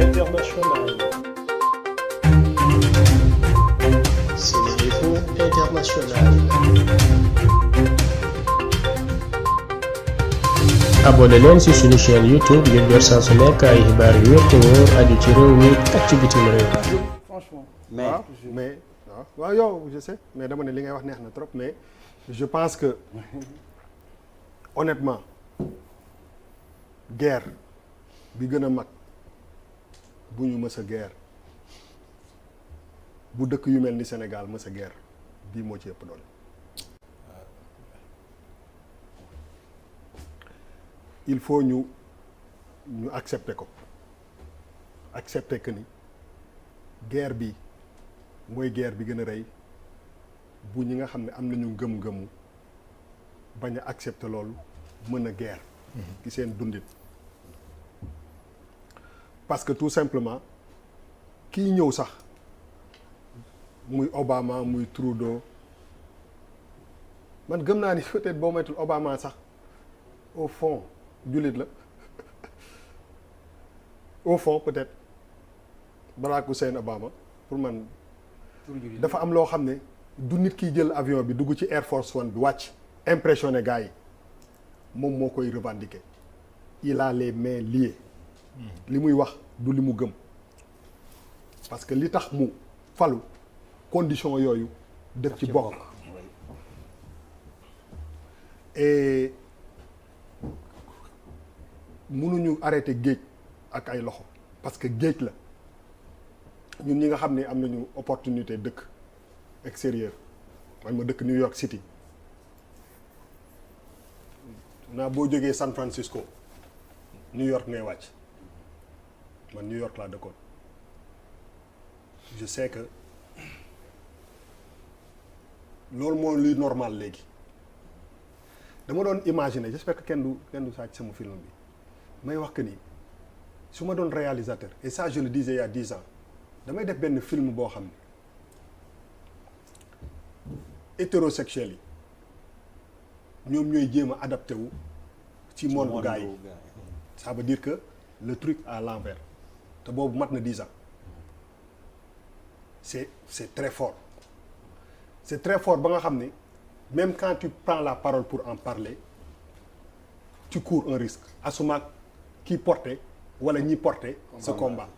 internationale. SeneInfo International. abonné leen ci suñu chaîne YouTube ngir jot saa su nekk ay xibaar yu wér te wóor aju ci réew mi ak ci bitim réew. franchement. waaw yow je sais mais dama ne li ngay wax neex na trop mais je pense que honnêtement guerre bi gën a mag bu ñu mës a guerre bu dëkk yu mel ni Sénégal mës a guerre bii moo ci ëpp doole. il faut ñu accepter ko accepter que ni guerre bi mooy guerre bi gën a rëy bu ñi nga xam ne am nañu ngëm-ngëmu bañ a accepter loolu mën a guerre ci seen dundin parce que tout simplement kii ñëw sax muy Obama muy Trudeau man gëm naa ni peut-être boo moytul Obama sax au fond jullit la au fond peut-être Barack Hussein Obama pour man dafa am loo xam ne du nit kiy jël avion bi dugg ci Air Force One bi wàcc impressionné gars yi moom moo koy revendiquer il a les mains liées li muy wax du li mu gëm parce que li tax mu falu condition yooyu def ci bokk et mënuñu arrêter géej ak ay loxo parce que géej la ñun ñi nga xam ne am nañu opportunité dëkk extérieur man ma dëkk New York City naa boo jógee San Francisco New York ngay wàcc man New York laa dëkkoon je sais que loolu moo luy normal léegi dama doon imaginer j'espère que kenn du sàcc sama film bi may wax que ni su ma doon réalisateur et ça je le disais il y a 10 ans damay def benn film boo xam ne hétérosexuels yi ñoom ñooy jéem a adapté wu ci monde gars yi ça veut dire que le truc à l'envers te boobu mat na 10 ans c'est très fort c'est très fort ba nga xam ne même quand tu prends la parole pour en parler tu cours un risque asumaak kii porté wala ñi porté ce combat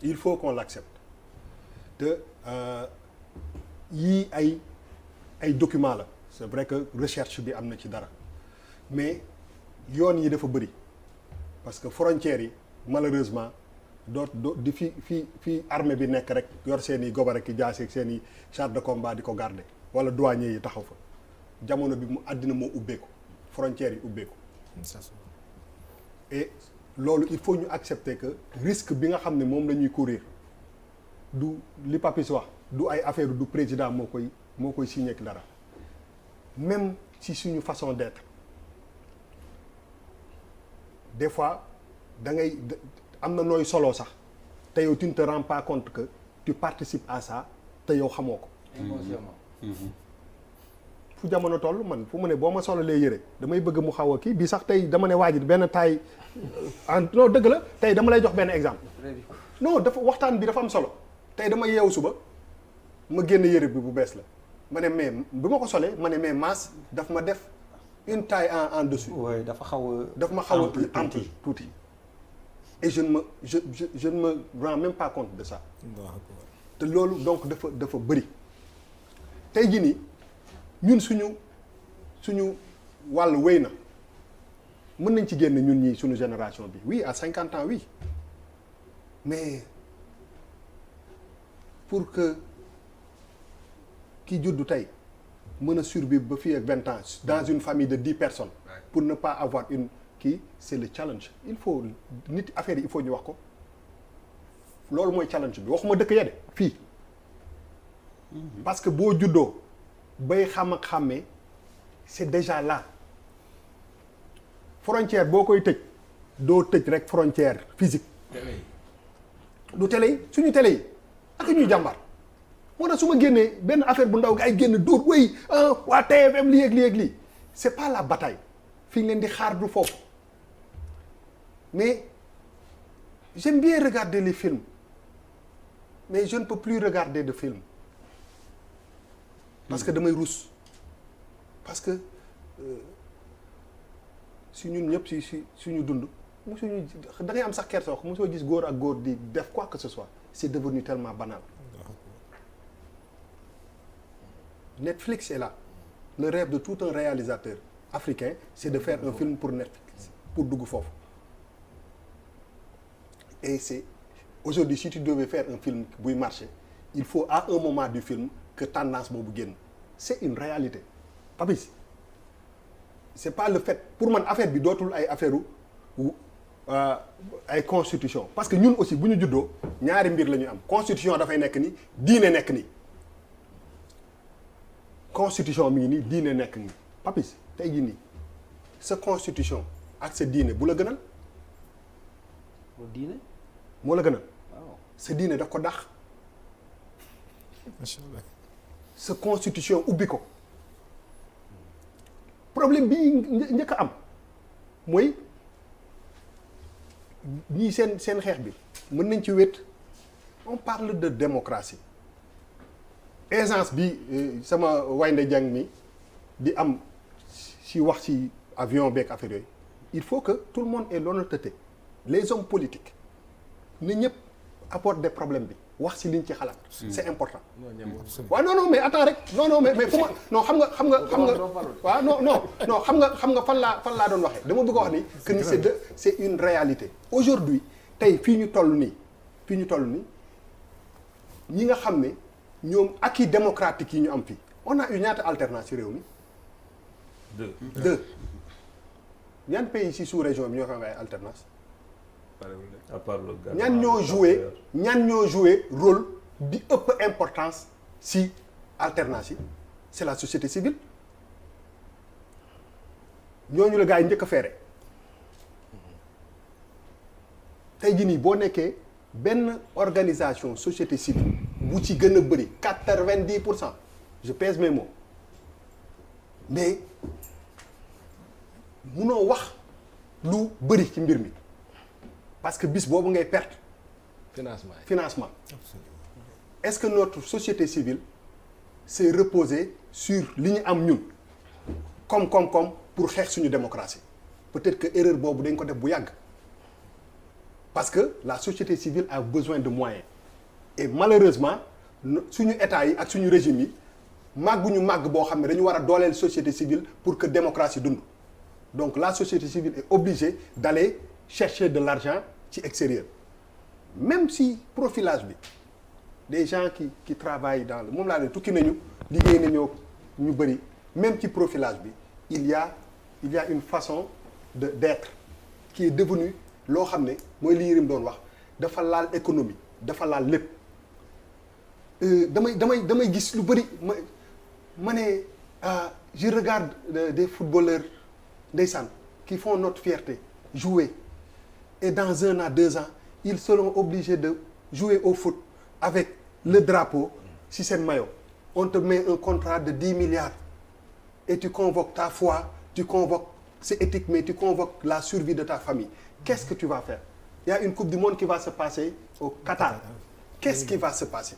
il faut qu'on l'accepte te yii ay documents la c'est vrai que recherche bi am na ci dara mais yoon yi dafa bëri parce que frontières yi malheureusement di fi armée bi nekk rek yor seen i gobar ak jaasi ak seen i char de combat di ko garder wala douanier yi taxaw fa jamono bi mu àddina moo ubbeeku frontières yi ubbeeku et loolu il faut ñu accepter que risque bi nga xam ne moom la ñuy courir du li Papis wax du ay affaire du président moo koy signé ak dara même ci suñu façon d'être des fois da ngay am na nooy solo sax te yow tu ne te rends pas compte que tu participes à ça te yow xamoo ko. fu jamono toll man fu mu ne boo ma sololee yëre damay bëgg mu xaw a kii bii sax tey dama ne waajit benn taay non dëgg la tey dama lay jox benn exemple non dafa waxtaan bi dafa am solo tey dama yeewu suba ma génn yëre bi bu bees la ma ne mais bi ma ko solee ma ne mais masse daf ma def une taille en dessus. oui dafa xaw a. daf ma xaw a ample tuuti et je ne me rends même pas compte de ça. te loolu donc dafa bëri tey jii nii. ñun suñu wàll wéy na mën nañ ci génn ñun ñi suñu génération bi oui à 50 ans oui mais pour que ki juddu tey mën a survivre ba fii ak 20 ans dans une famille de 10 personnes pour ne pas avoir une kii c'est le challenge il faut nit affaire yi il faut ñu wax ko loolu mooy challenge bi waxuma dëkk ya de fii parce que boo juddoo bay xam ak xàmmee c'est déjà là frontière boo koy tëj doo tëj rek frontière physique du télé yi suñu télé yi ak ñuy jàmbar moo tax su ma génnee benn affaire bu ndaw ga ay génn dóor wéy waa TFM lii ak lii c'est pas la bataille fi ngeen di xaar du foofu mais j'aime bien regarder les films mais je ne peux plus regarder de films parce que damay rus parce que si ñun ñëpp si suñu dund mosuñu da ngay am sax kersa wax mosoo gis góor ak góor di def quoi que ce soit c'est devenu tellement banal. Netflix est là le rêve de tout un réalisateur africain c'est de faire un film pour Netflix pour dugg foofu et c'est aujourd'hui si tu devais faire un film buy marcher il faut à un moment du film que tendance boobu génn c'est une réalité Papis c'est pas le fait pour man affaire bi dootul ay affaire ay constitution parce que ñun aussi bu ñu juddoo ñaari mbir la ñu am constitution dafay nekk ni diine nekk ni constitution mi ngi nii diine nekk ni Papis tey jii nii sa constitution ak sa diine bu la gënal. diine. moo la gënal. waaw sa diine daf ko dàq. macha allah. sa constitution ubbi ko problème bi njëkk a am mooy ñii seen xeex bi mën nañ ci wét on parle de démocratie aisance bi sama waynde jàng mi di am si wax si avion beeg affaire yooyu il faut que tout le monde ait l'honnêteté les hommes politiques na ñëpp apportent des problèmes bi wax si liñ ci xalaat. c'est important. waaw non mais attends rek non mais fu ma non xam nga waaw non xam nga fan laa doon waxee dama bëgg a wax ni que ni c'est une réalité aujourd'hui tey fii ñu toll nii ñi nga xam ne ñoom acquis démocratique yi ñu am fii on a eu ñaata alternance ci réew mi. deux ñaan pays ci sous-région bi ñoo xam ne ay alternance à part le Ghana, ñan ñoo joué rôle bi ëpp importance si alternance yi c'est la société civile ñooñu la gars yi njëkk a feere tey jii nii boo nekkee benn organisation société civile bu ci gën a bëri 90% je pèse mes mots mais munoo wax lu bëri ci mbir mi parce que bis boobu ngay perte. financement. Est-ce que notre société civile s'est reposée sur li ñu am ñun comme pour xeex suñu démocratie peut-être que erreur boobu dañ ko def bu yàgg parce que la société civile a besoin de moyens et malheureusement suñu état yi ak suñu régime yi màgguñu màgg boo xam ne dañu war a dooleel société civile pour que démocratie dund donc la société civile est obligée d'aller chercher de l'argent ci extérieur même si profilage bi des gens qui travaillent dans le moom laa ne tukki nañu liggéey nañoo ñu bëri même ci profilage bi il y a une façon d'être qui est devenue loo xam ne mooy li Yérim doon wax dafa laal économie dafa laal lépp damay gis lu bëri ma ne je regarde des footballeurs ndeysaan qui font notre fierté jouer et dans 1 an 2 ans ils seront obligés de jouer au foot avec le drapeau si seen maillot on te met un contrat de 10 milliards et tu convoques ta foi tu convoques c'est éthique mais tu convoques la survie de ta famille qu'est-ce que tu vas faire il y a une coupe du monde qui va se passer au Qatar qu'est-ce qui va se passer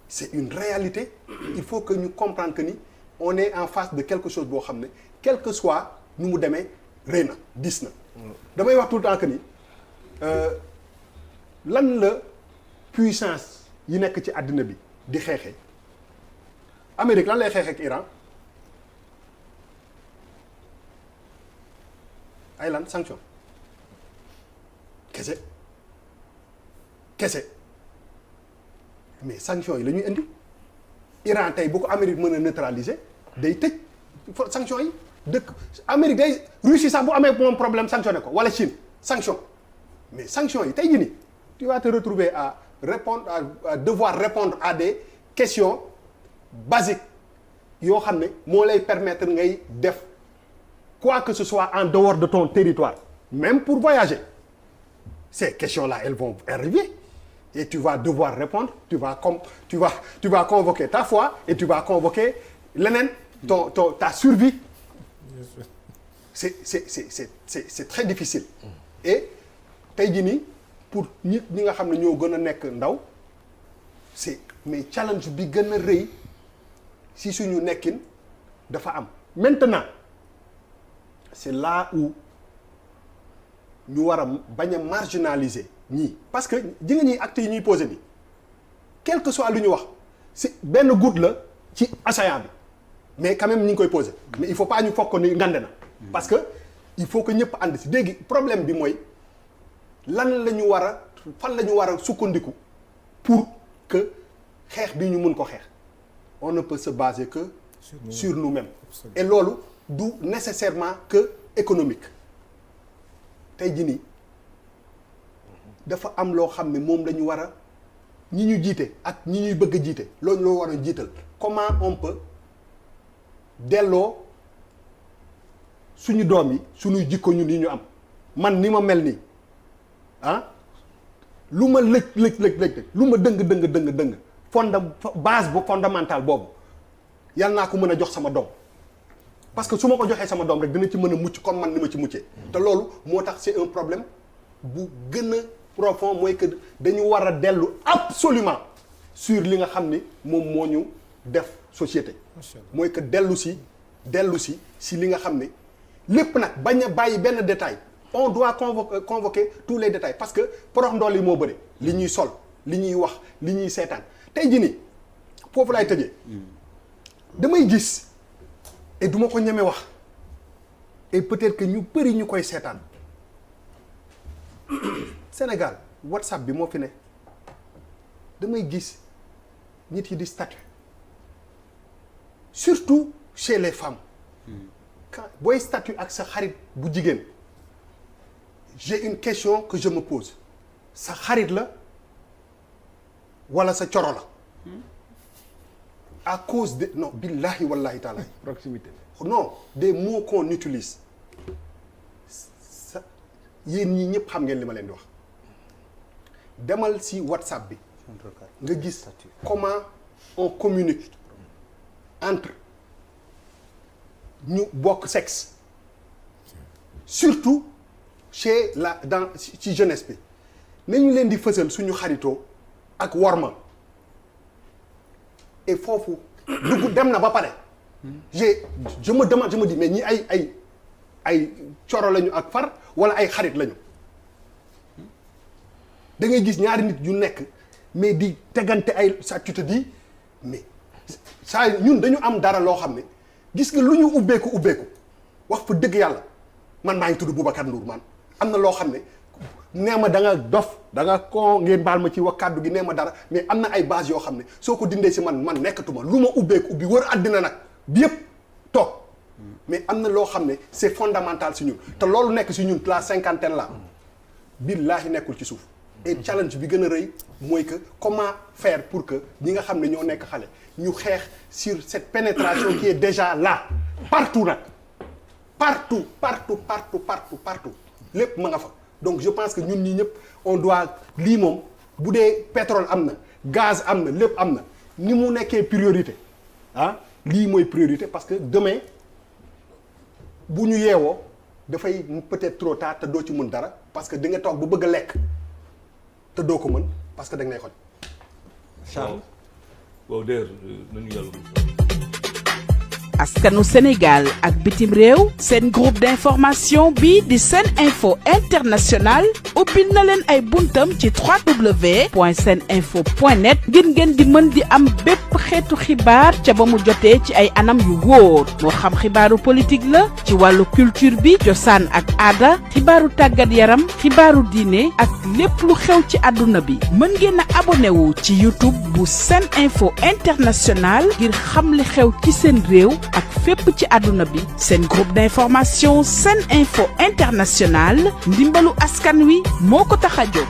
c'est une réalité il faut que ñu comprendre que ni on est en face de quelque chose boo xam ne quel que soit nu mu demee rëy na dis na damay wax tout le temps que ni lan la puissance yi nekk ci àddina bi di xeexee Amérique lan lay xeexee ak Iran ay lan sanction kese mais sanction yi la ñuy indi Iran tey bu ko Amérique mën a neutraliser day tëj sanction yi dëkk Amérique day Russie sax bu amee moom problème sanctionné ko wala Chine sanction mais sanction yi tey jii nii tu vas te retrouver à répondre à devoir répondre à des questions basiques yoo xam ne moo lay permettre ngay def quoi que ce soit en dehors de ton territoire même pour voyager ces questions-là elles vont arriver et tu vas devoir répondre tu vas convoquer ta foi et tu vas convoquer leneen ta survie c'est très difficile et tey jii nii pour ñi nga xam ne ñoo gën a nekk ndaw c'est mais challenge bi gën a rëy si suñu nekkin dafa am maintenant c'est là où ñu war a bañ a marginaliser ñii parce que ji nga ñuy actes yi ñuy posé nii quel que soit lu ñu wax c'est benn goutte la ci océan bi mais quand même ñu ngi koy posé mais il faut pas ñu foog ko ni ngande na parce que il faut que ñëpp ànd si léegi problème bi mooy lan la ñu war a fan la ñu war a sukkandiku pour que xeex bi ñu mun ko xeex on ne peut se baser que sur nous-mêmes et loolu du nécessairement que économique tey jii nii dafa am loo xam ne moom la ñu war a ñi ñu jiite ak ñi ñuy bëgg a jiite loolu loo war a jiital comment on peut delloo suñu doom yi suñuy jikko ñun yi ñu am man ni ma mel nii lu ma lëj lu ma dëng base bu fondamentale boobu yal naa ko mën a jox sama doom parce que su ma ko joxee sama doom rek dina ci mën a mucc comme man ni ma ci muccee te loolu moo tax c'est un problème bu gën a profond mooy que dañu war a dellu absolument sur li nga xam ni moom moo ñu def société mooy que dellu si si li nga xam ne lépp nag bañ a bàyyi benn détail on doit convoquer tous les détails parce que porox ndool yi moo bëri li ñuy sol li ñuy wax li ñuy seetaan tey jii nii foofu laay tëjee damay gis et duma ko ñeme wax et peut-être que ñu bëri ñu koy seetaan Sénégal WhatsApp bi moo fi ne damay gis nit yi di statut surtout chez les femmes quand booy statut ak sa xarit bu jigéen j'ai une question que je me pose sa xarit la wala sa coro la à cause de non billahi wallahi taala proximité non des mots qu'on utilise sa yéen ñii ñëpp xam ngeen li ma leen di wax demal si WhatsApp bi nga gis comment on communique entre ñu bokk sexe surtout chez ci jeunesse bi nañu leen di fësal suñu xaritoo ak worma et foofu dugg dem na ba pare je me demande je me dis mais ñi ay coro lañu ak far wala ay xarit lañu da ngay gis ñaari nit yu nekk mais di tegante ay ça tu te dis mais saa ñun dañu am dara loo xam ne gis nga lu ñu ubbeeku wax fa dëgg yàlla man maa ngi tudd Boubacar Ndour man am na loo xam ne nee ma da nga dof da nga ko ngeen baal ma ci wax kàddu gi nee ma dara mais am na ay base yoo xam ne soo ko dindee si man nekkatuma lu ma ubbi wër àddina nag bi yëpp toog mais am na loo xam ne c'est fondamental si ñun te loolu nekk si ñun la cinquantaine la billaahi nekkul ci suuf et challenge bi gën a rëy mooy que comment faire pour que ñi nga xam ne ñoo nekk xale ñu xeex sur cette pénétration qui est déjà là partout nag partout lépp ma nga fa donc je pense que ñun ñi ñëpp on doit lii moom bu dee pétrole am na gaz am na lépp am na ni mu nekkee priorité lii mooy priorité parce que demain bu ñu yeewoo dafay peut-être trop tard te doo ci mën dara parce que di nga toog bu bëgg a lekk te doo ko mën parce que da ngay xoj. Charles waaw d'ailleurs nañu yàlla askanu Sénégal ak bitim réew seen groupe d'information bi di Sen Info International ubbil na leen ay buntam ci www.seninfo.net ngir ngeen di mën di am bépp xeetu xibaar ca ba mu jotee ci ay anam yu wóor moo xam xibaaru politique la ci wàllu culture bi cosaan ak aada xibaaru tàggat yaram xibaaru diine ak lépp lu xew ci àdduna bi mën ngeen a abonné wu ci YouTube bu Sen Info International ngir xam li xew ci seen réew ak fépp ci àdduna bi seen groupe d'information Sen Info International ndimbalu askan wi moo ko tax a jóg